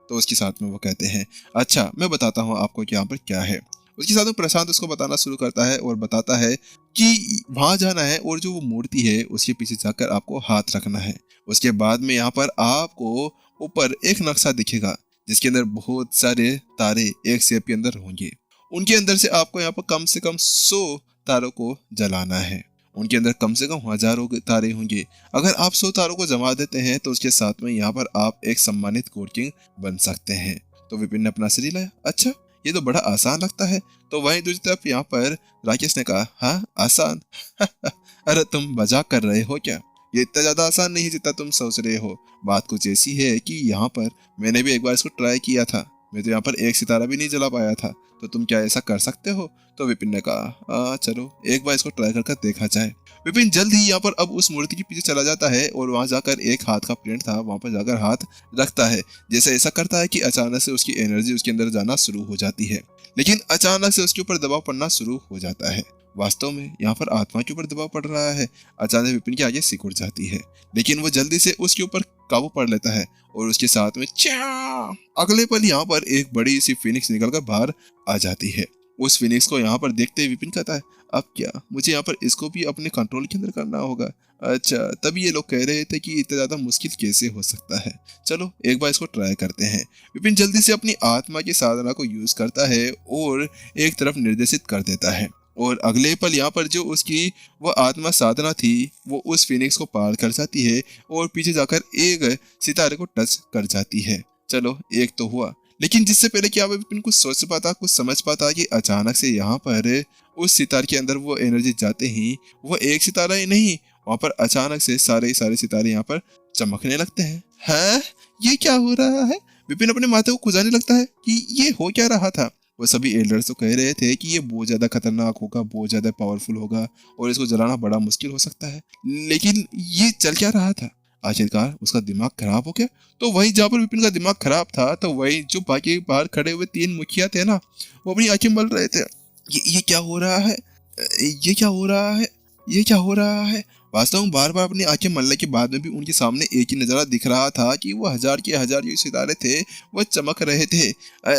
तो उसके साथ में वो कहते हैं अच्छा मैं बताता हूँ आपको कि यहाँ पर क्या है। उसके साथ में प्रशांत उसको बताना शुरू करता है और बताता है कि वहां जाना है और जो वो मूर्ति है उसके पीछे जाकर आपको हाथ रखना है। उसके बाद में यहाँ पर आपको ऊपर एक नक्शा दिखेगा जिसके अंदर बहुत सारे तारे एक शेप के अंदर होंगे। उनके अंदर से आपको यहाँ पर कम से कम 100 तारों को जलाना है। उनके अंदर कम से कम हजारों के तारे होंगे। अगर आप 100 तारों को जमा देते हैं तो उसके साथ में यहाँ पर आप एक सम्मानित गॉड किंग बन सकते हैं। तो विपिन ने अपना सिर हिलाया, अच्छा ये तो बड़ा आसान लगता है। तो वहीं दूसरी तरफ यहाँ पर राकेश ने कहा हाँ आसान अरे तुम मजाक कर रहे हो क्या? ये इतना ज्यादा आसान नहीं है जितना तुम सोच रहे हो। बात कुछ ऐसी है कि यहाँ पर मैंने भी एक बार इसको ट्राई किया था, मैं तो यहाँ पर एक सितारा भी नहीं जला पाया था। तो तुम क्या ऐसा कर सकते हो? तो विपिन ने कहा चलो एक बार इसको ट्राई करके देखा जाए। विपिन जल्द ही यहाँ पर अब उस मूर्ति के पीछे चला जाता है और वहां जाकर एक हाथ का प्रिंट था वहां पर जाकर हाथ रखता है। जैसे ऐसा करता है कि अचानक से उसकी एनर्जी उसके अंदर जाना शुरू हो जाती है, लेकिन अचानक से उसके ऊपर दबाव पड़ना शुरू हो जाता है। वास्तव में यहाँ पर आत्मा के ऊपर दबाव पड़ रहा है। अचानक विपिन की आगे सिकुड़ जाती है, लेकिन वो जल्दी से उसके ऊपर काबू पड़ लेता है और उसके साथ में अगले पल यहाँ पर एक बड़ी सी फिनिक्स निकलकर बाहर आ जाती है। उस फिनिक्स को यहाँ पर देखते ही विपिन कहता है अब क्या मुझे यहाँ पर इसको भी अपने कंट्रोल के अंदर करना होगा। अच्छा तभी ये लोग कह रहे थे कि इतना ज्यादा मुश्किल कैसे हो सकता है, चलो एक बार इसको ट्राई करते हैं। विपिन जल्दी से अपनी आत्मा की साधना को यूज करता है और एक तरफ निर्देशित कर देता है और अगले पल यहाँ पर जो उसकी वो आत्मा साधना थी वो उस फिनिक्स को पार कर जाती है और पीछे जाकर एक सितारे को टच कर जाती है। चलो एक तो हुआ, लेकिन जिससे पहले कि आप विपिन कुछ सोच पाता कुछ समझ पाता कि अचानक से यहाँ पर उस सितारे के अंदर वो एनर्जी जाते ही वो एक सितारा ही नहीं वहां पर अचानक से सारे सितारे यहाँ पर चमकने लगते हैं। है ये क्या हो रहा है? विपिन अपने माथे को खुजाने लगता है कि ये हो क्या रहा था। वो सभी एल्डर्स तो कह रहे थे कि ये बहुत ज्यादा खतरनाक होगा, बहुत ज्यादा पावरफुल होगा और इसको जलाना बड़ा मुश्किल हो सकता है, लेकिन ये चल क्या रहा था? आखिरकार उसका दिमाग खराब हो गया। तो वही जहाँ पर विपिन का दिमाग खराब था तो वही जो बाकी बाहर खड़े हुए 3 मुखिया थे ना वो अपनी आंखें मल रहे थे। ये क्या हो रहा है? ये क्या हो रहा है? ये क्या हो रहा है? वास्तव में बार बार अपनी आंखें मलने के बाद में भी उनके सामने एक ही नजारा दिख रहा था कि वो हजार के हजार जो सितारे थे वो चमक रहे थे।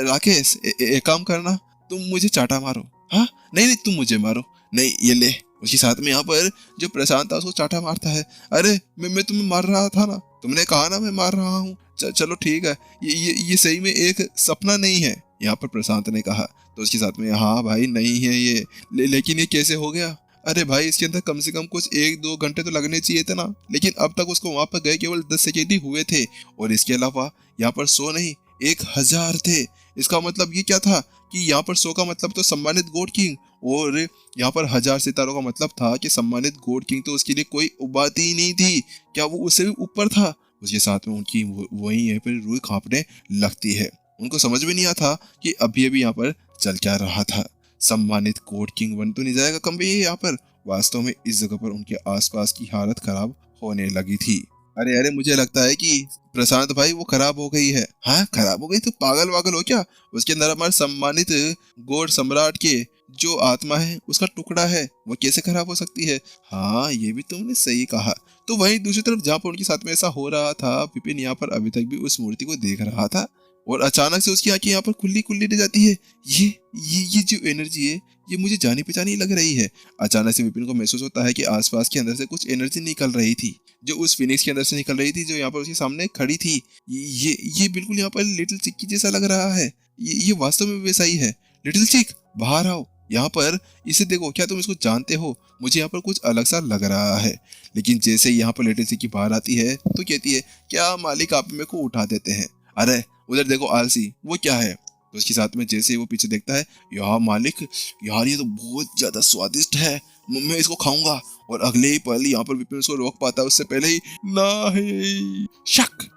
राकेश एक काम करना, तुम मुझे चाटा मारो। हाँ नहीं तुम मुझे मारो। नहीं ये ले। उसके साथ में यहाँ पर जो प्रशांत था उसको चाटा मारता है। अरे मैं तुम्हें मार रहा था ना, तुमने कहा ना मैं मार रहा हूँ। चलो ठीक है, ये सही में एक सपना नहीं है, यहाँ पर प्रशांत ने कहा। तो उसके साथ में हाँ भाई नहीं है ये, लेकिन ये कैसे हो गया? अरे भाई इसके अंदर कम से कम कुछ 1-2 घंटे तो लगने चाहिए थे ना, लेकिन अब तक उसको वहां पर गए केवल 10 सेकेंड ही हुए थे और इसके अलावा यहाँ पर 100 नहीं 1000 थे। इसका मतलब ये क्या था कि यहाँ पर 100 का मतलब तो सम्मानित गॉड किंग और यहाँ पर 1000 सितारों का मतलब था कि सम्मानित गॉड किंग तो उसके लिए कोई बात ही नहीं थी। क्या वो उससे भी ऊपर था? उसके साथ में उनकी वही यहाँ पर रूह कांपने लगती है। उनको समझ में नहीं आता कि अभी अभी यहाँ पर चल क्या रहा था। सम्मानित गॉड किंग बन तो नहीं जाएगा कभी यहाँ पर। वास्तव में इस जगह पर उनके आसपास की हालत खराब होने लगी थी। अरे मुझे लगता है कि प्रशांत भाई वो खराब हो गई है। हाँ खराब हो गई तो पागल वागल हो क्या? उसके अंदर हमारे सम्मानित गॉड सम्राट के जो आत्मा है उसका टुकड़ा है, वो कैसे खराब हो सकती है? हाँ ये भी तुमने सही कहा। तो वहीं दूसरी तरफ जहाँ पर उनके साथ में ऐसा हो रहा था विपिन यहाँ पर अभी तक भी उस मूर्ति को देख रहा था और अचानक से उसकी आंखें यहाँ पर खुली खुली रह जाती है। ये जो एनर्जी है ये मुझे जानी पहचानी लग रही है। अचानक से विपिन को महसूस होता है कि आसपास के अंदर से कुछ एनर्जी निकल रही थी जो उस फिनिक्स के अंदर से निकल रही थी जो यहाँ पर उसके सामने खड़ी थी। ये बिल्कुल यहाँ पर लिटिल चिक्की जैसा लग रहा है। ये वास्तव में वैसा ही है। लिटिल चिक बाहर आओ, यहाँ पर इसे देखो, क्या तुम इसको जानते हो? मुझे यहाँ पर कुछ अलग सा लग रहा है। लेकिन जैसे यहाँ पर लिटिल चिक्की बाहर आती है तो कहती है क्या मालिक आप मेरे को उठा देते हैं? अरे उधर देखो आलसी, वो क्या है? तो उसके साथ में जैसे वो पीछे देखता है, यार मालिक यार ये तो बहुत ज्यादा स्वादिष्ट है, मैं इसको खाऊंगा। और अगले ही पल यहाँ पर विपिन उसको रोक पाता है उससे पहले ही। नहीं शक,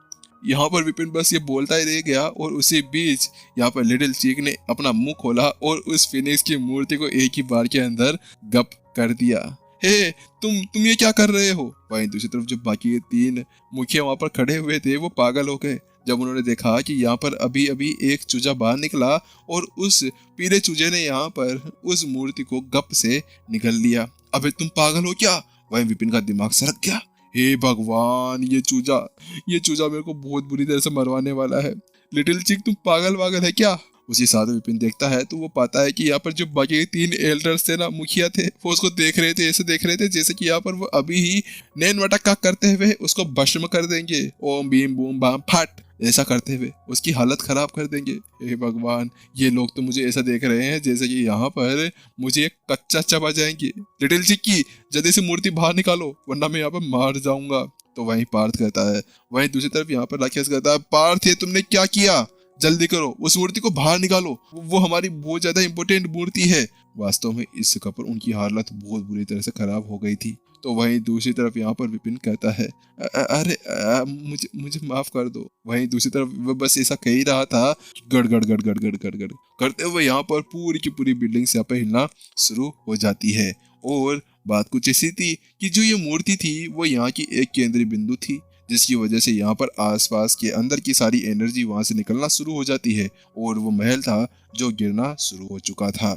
यहाँ पर विपिन बस ये बोलता ही रह गया और उसी बीच यहाँ पर लिटिल चीक ने अपना मुंह खोला और उस फिनिक्स की मूर्ति को एक ही बार के अंदर गप कर दिया। हे तुम ये क्या कर रहे हो? वहीं दूसरी तरफ जो बाकी 3 मुखिया वहां पर खड़े हुए थे वो पागल हो गए जब उन्होंने देखा कि यहाँ पर अभी अभी एक चूजा बाहर निकला और उस पीले चूजे ने यहाँ पर उस मूर्ति को गप से निकल लिया। अबे तुम पागल हो क्या? वहीं विपिन का दिमाग सरक गया। हे भगवान, ये चूजा मेरे को बहुत बुरी तरह से मरवाने वाला है। लिटिल चिक तुम पागल वागल है क्या? उसी साथ विपिन देखता है तो वो पाता है कि यहाँ पर जो बाकी 3 एल्डर्स थे ना, मुखिया थे, वो उसको देख रहे थे, ऐसे देख रहे थे जैसे कि यहाँ पर वो अभी ही नैन मटक्का करते हुए उसको भस्म कर देंगे। ओम भीम बूम बाम फट, ऐसा करते हुए उसकी हालत खराब कर देंगे। हे भगवान, ये लोग तो मुझे ऐसा देख रहे हैं जैसे कि यहाँ पर मुझे एक कच्चा चबा जाएंगे। लिटिल चिक्की, जल्दी से मूर्ति बाहर निकालो वरना मैं यहाँ पर मार जाऊंगा। तो वहीं पार्थ कहता है। वहीं दूसरी तरफ यहाँ पर राक्षस कहता है, पार्थ ये तुमने क्या किया? जल्दी करो, उस मूर्ति को बाहर निकालो, वो हमारी बहुत ज्यादा इंपॉर्टेंट मूर्ति है। वास्तव में इस जगह पर उनकी हालत बहुत बुरी तरह से खराब हो गई थी। तो वहीं दूसरी तरफ यहाँ पर विपिन कहता है, अरे मुझे मुझे माफ कर दो। वहीं दूसरी तरफ वो बस ऐसा कह ही रहा था, गड़ गड़ गड़ गड़ गड़ गड़ गड़ करते हुए यहाँ पर पूरी की पूरी बिल्डिंग्स यहाँ पर हिलना शुरू हो जाती है। और बात कुछ ऐसी थी कि जो ये मूर्ति थी वो यहाँ की एक केंद्रीय बिंदु थी, जिसकी वजह से यहाँ पर आसपास के अंदर की सारी एनर्जी वहां से निकलना शुरू हो जाती है और वो महल था जो गिरना शुरू हो चुका था।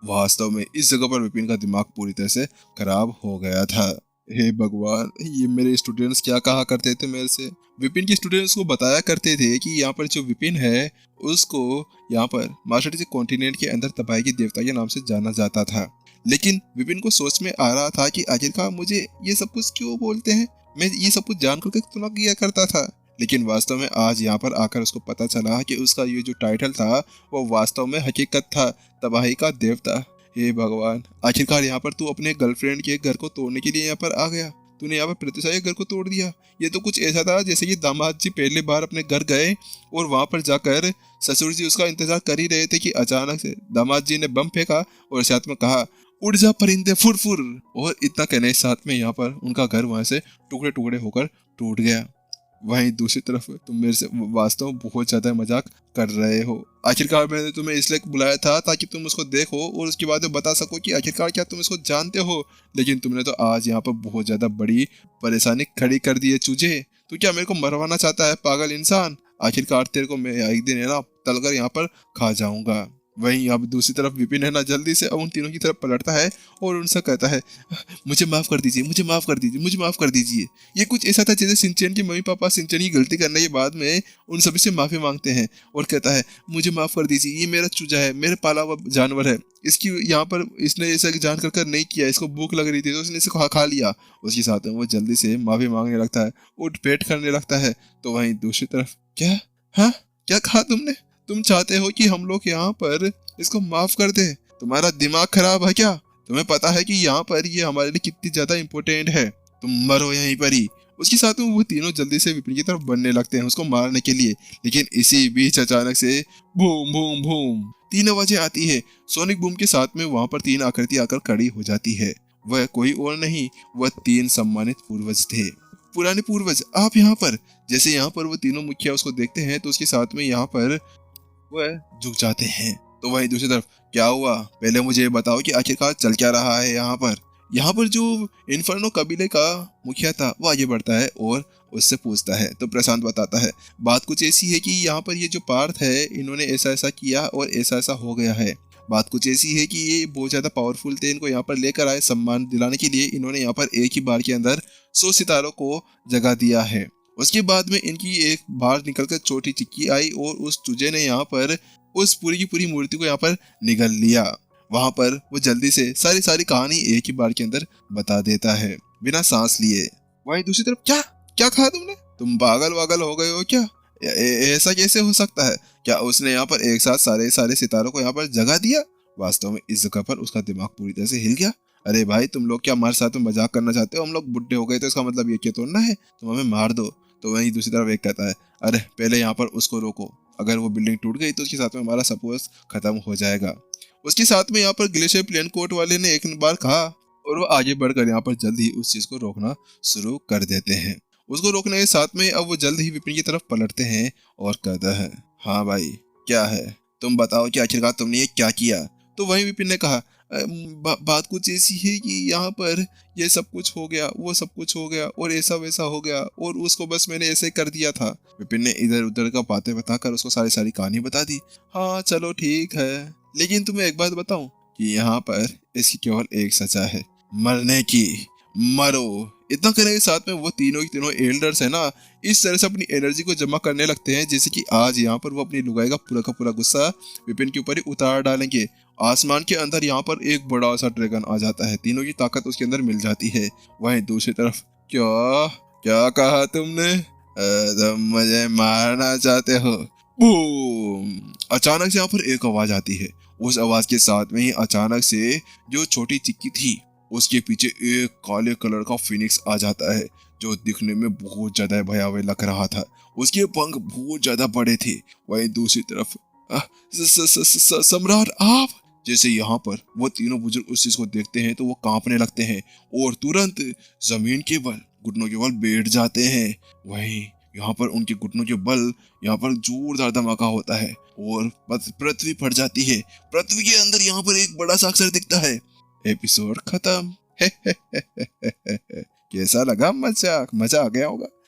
वास्तव में इस जगह पर विपिन का दिमाग पूरी तरह से खराब हो गया था। हे भगवान, ये मेरे स्टूडेंट्स क्या कहा करते थे मेरे से? विपिन के स्टूडेंट्स को बताया करते थे कि यहाँ पर जो विपिन है उसको यहाँ पर मास्टर कॉन्टिनेंट के अंदर तबाही के देवता के नाम से जाना जाता था। लेकिन विपिन को सोच में आ रहा था कि आखिरकार मुझे ये सब कुछ क्यों बोलते हैं, मैं ये सब कुछ जान करके क्यों ना किया करता था। लेकिन वास्तव में आज यहाँ पर आकर उसको पता चला कि उसका ये जो टाइटल था वो वास्तव में हकीकत था, तबाही का देवता। हे भगवान, आखिरकार यहाँ पर तू अपने गर्लफ्रेंड के घर को तोड़ने के लिए यहाँ पर आ गया। तूने यहाँ पर प्रत्युषा के घर को तोड़ दिया। ये तो कुछ ऐसा था जैसे कि दामाद जी पहले बार अपने घर गए और वहां पर जाकर ससुर जी उसका इंतजार कर ही रहे थे कि अचानक से दामाद जी ने बम फेंका और साथ में कहा, उड़ जा परिंदे फुर फुर। और इतना कहने साथ में यहाँ पर उनका घर वहां से टुकड़े टुकड़े होकर टूट गया। वहीं दूसरी तरफ तुम मेरे से वास्तव में बहुत ज्यादा मजाक कर रहे हो। आखिरकार मैंने तुम्हें इसलिए बुलाया था ताकि तुम उसको देखो और उसके बाद बता सको कि आखिरकार क्या तुम इसको जानते हो। लेकिन तुमने तो आज यहाँ पर बहुत ज्यादा बड़ी परेशानी खड़ी कर दी है चूजे। तू क्या मेरे को मरवाना चाहता है पागल इंसान? आखिरकार तेरे को मैं एक दिन है ना तलकर यहाँ पर खा जाऊंगा। वहीं अब दूसरी तरफ विपिन है ना जल्दी से उन तीनों की तरफ पलटता है और उनसे कहता है, मुझे माफ कर दीजिए, मुझे माफ कर दीजिए, मुझे माफ कर दीजिए। ये कुछ ऐसा था जैसे सिंचन के मम्मी पापा सिंचन की गलती करने के बाद में उन सभी से माफी मांगते हैं और कहता है, मुझे माफ कर दीजिए, ये मेरा चूजा है, मेरे पाला हुआ जानवर है, इसकी यहाँ पर इसने ऐसा जान कर नहीं किया, इसको भूख लग रही थी तो उसने इसे खा लिया। उसके साथ में वो जल्दी से माफी मांगने लगता है, उठ पेट करने लगता है। तो वहीं दूसरी तरफ क्या, हाँ क्या कहा तुमने? तुम चाहते हो कि हम लोग यहाँ पर इसको माफ कर दे? तुम्हारा दिमाग खराब है क्या? तुम्हें पता है कि यहाँ पर ये हमारे लिए कितनी ज्यादा इम्पोर्टेंट है? तुम मरो यहीं पर ही। उसके साथ में वो तीनों जल्दी से विपिन की तरफ बढ़ने लगते हैं उसको मारने के लिए। लेकिन इसी बीच अचानक से बूम बूम बूम 3 आवाजें आती है। सोनिक बूम के साथ में वहां पर 3 आकृति आकर खड़ी हो जाती है। वह कोई और नहीं, वह 3 सम्मानित पूर्वज थे। पुराने पूर्वज, आप यहाँ पर। जैसे यहाँ पर वो तीनों मुखिया उसको देखते हैं तो उसके साथ में यहाँ पर वह झुक जाते हैं। तो वहीं दूसरी तरफ क्या हुआ, पहले मुझे ये बताओ कि आखिरकार चल क्या रहा है यहाँ पर? यहाँ पर जो इन्फर्नो कबीले का मुखिया था वो आगे बढ़ता है और उससे पूछता है। तो प्रशांत बताता है, बात कुछ ऐसी है कि यहाँ पर ये जो पार्थ है इन्होंने ऐसा ऐसा किया और ऐसा ऐसा हो गया है। बात कुछ ऐसी है कि ये बहुत ज्यादा पावरफुल थे, इनको यहाँ पर लेकर आए सम्मान दिलाने के लिए। इन्होंने यहाँ पर एक ही बार के अंदर 100 सितारों को जगा दिया है। उसके बाद में इनकी एक बाहर निकलकर छोटी चिक्की आई और उस चूजे ने यहाँ पर उस पूरी की पूरी मूर्ति को यहाँ पर निगल लिया। वहां पर वो जल्दी से सारी कहानी एक ही बार के अंदर बता देता है बिना सांस लिए। वहीं दूसरी तरफ क्या क्या कहा तुमने? तुम पागल वागल हो गए हो क्या? ऐसा कैसे हो सकता है? क्या उसने यहाँ पर एक साथ सारे सितारों को यहाँ पर जगा दिया? वास्तव में इस जगह पर उसका दिमाग पूरी तरह से हिल गया। अरे भाई, तुम लोग क्या हमारे साथ में मजाक करना चाहते हो? हम लोग बुढ़े हो गए तो इसका मतलब ये क्या तोड़ना है? तुम हमें मार दो। तो वहीं दूसरी तरफ एक कहता है, अरे पहले यहाँ पर उसको रोको, अगर वो बिल्डिंग टूट गई तो उसके साथ में हमारा सपोज खत्म हो जाएगा। उसके साथ में यहाँ पर ग्लेशियर प्लेन कोट वाले ने एक बार कहा और वो आगे बढ़कर यहाँ पर जल्द ही उस चीज को रोकना शुरू कर देते हैं। उसको रोकने के साथ में अब वो जल्द ही विपिन की तरफ पलटते हैं और कहता है, हाँ भाई क्या है, तुम बताओ कि आखिरकार तुमने ये क्या किया? तो वहीं विपिन ने कहा, बात कुछ ऐसी है कि यहाँ पर ये सब कुछ हो गया, वो सब कुछ हो गया और ऐसा वैसा हो गया और उसको बस मैंने ऐसे कर दिया था। विपिन ने इधर उधर का बातें बताकर उसको सारी कहानी बता दी। हाँ चलो ठीक है, लेकिन तुम्हें एक बात बताऊं कि यहाँ पर इसकी केवल एक सजा है, मरने की। मरो। इतना करने के साथ में वो तीनों के तीनों एल्डर्स है ना, इस तरह से अपनी एनर्जी को जमा करने लगते हैं जैसे कि आज यहाँ पर वो अपनी लुगाई का पूरा गुस्सा विपिन के ऊपर ही उतार डालेंगे। आसमान के अंदर यहाँ पर एक बड़ा सा ड्रैगन आ जाता है, तीनों की ताकत उसके अंदर मिल जाती है। वहीं दूसरी तरफ क्या क्या कहा तुमने? तुम मुझे मारना चाहते हो? बूम! अचानक से यहाँ पर एक आवाज आती है। उस आवाज के साथ में ही अचानक से जो छोटी चिक्की थी उसके पीछे एक काले कलर का फिनिक्स आ जाता है, जो दिखने में बहुत ज्यादा भयावह लग रहा था। उसके पंख बहुत ज्यादा बड़े थे। वहीं दूसरी तरफ "अ, सम्राट आप!" जैसे यहाँ पर वो तीनों बुजुर्ग उस चीज को देखते हैं तो वो कांपने लगते हैं और तुरंत जमीन के बल घुटनों के बल बैठ जाते हैं। वहीं यहाँ पर उनके घुटनों के बल यहाँ पर जोरदार धमाका होता है और पृथ्वी फट जाती है। पृथ्वी के अंदर यहाँ पर एक बड़ा सा अक्षर दिखता है। एपिसोड खत्म। कैसा लगा? मजा मजा आ गया होगा।